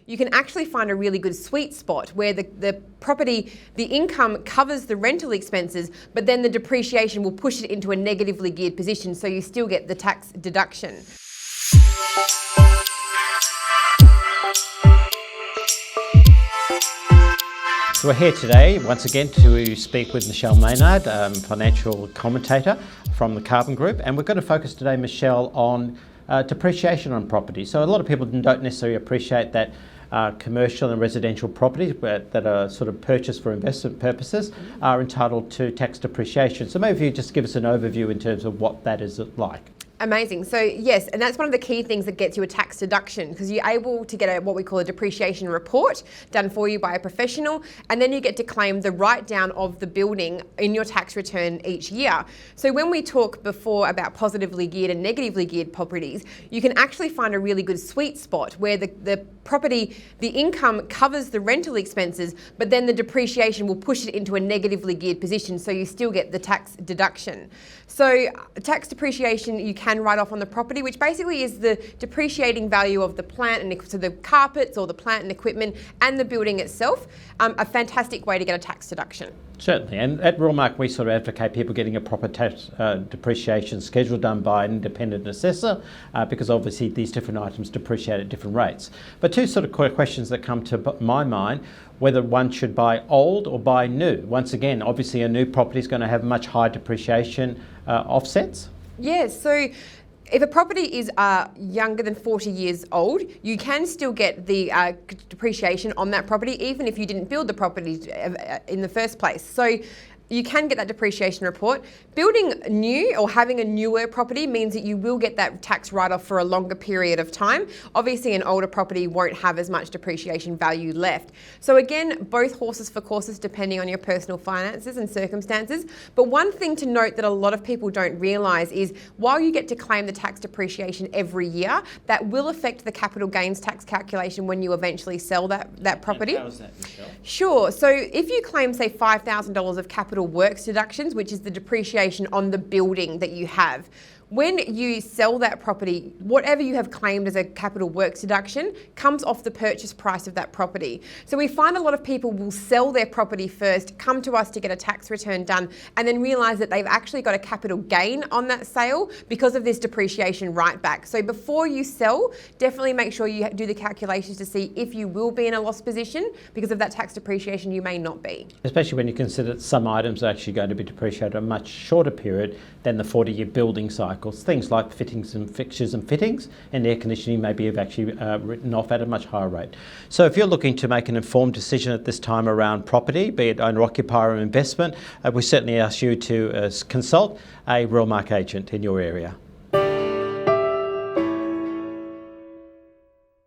you can actually find a really good sweet spot where the property, the income covers the rental expenses, but then the depreciation will push it into a negatively geared position, so you still get the tax deduction. So we're here today once again to speak with Michelle Maynard, financial commentator from the Carbon Group, and we're going to focus today, Michelle, on depreciation on property. So a lot of people don't necessarily appreciate that commercial and residential properties that are sort of purchased for investment purposes are entitled to tax depreciation. So maybe if you just give us an overview in terms of what that is like. Amazing. So yes, and that's one of the key things that gets you a tax deduction, because you're able to get what we call a depreciation report done for you by a professional, and then you get to claim the write down of the building in your tax return each year. So when we talk before about positively geared and negatively geared properties, you can actually find a really good sweet spot where the property, the income covers the rental expenses, but then the depreciation will push it into a negatively geared position, so you still get the tax deduction. So tax depreciation you can write off on the property, which basically is the depreciating value of the plant and so the carpets or the plant and equipment and the building itself. A fantastic way to get a tax deduction. Certainly, and at Rawmark we sort of advocate people getting a proper tax depreciation schedule done by an independent assessor because obviously these different items depreciate at different rates. But two sort of questions that come to my mind, whether one should buy old or buy new. Once again, obviously a new property is going to have much higher depreciation offsets. Yes, so if a property is younger than 40 years old, you can still get the depreciation on that property, even if you didn't build the property in the first place. So you can get that depreciation report. Building new or having a newer property means that you will get that tax write-off for a longer period of time. Obviously, an older property won't have as much depreciation value left. So again, both horses for courses depending on your personal finances and circumstances. But one thing to note that a lot of people don't realise is while you get to claim the tax depreciation every year, that will affect the capital gains tax calculation when you eventually sell that property. How is that, Michelle? Sure. So if you claim, say, $5,000 of capital works deductions, which is the depreciation on the building that you have, when you sell that property, whatever you have claimed as a capital works deduction comes off the purchase price of that property. So we find a lot of people will sell their property first, come to us to get a tax return done, and then realise that they've actually got a capital gain on that sale because of this depreciation write back. So before you sell, definitely make sure you do the calculations to see if you will be in a loss position because of that tax depreciation. You may not be. Especially when you consider that some items are actually going to be depreciated a much shorter period than the 40-year building cycle. Things like fittings and fixtures and fittings and air conditioning maybe have actually written off at a much higher rate. So if you're looking to make an informed decision at this time around property, be it owner-occupier or investment, we certainly ask you to consult a Rawmark agent in your area.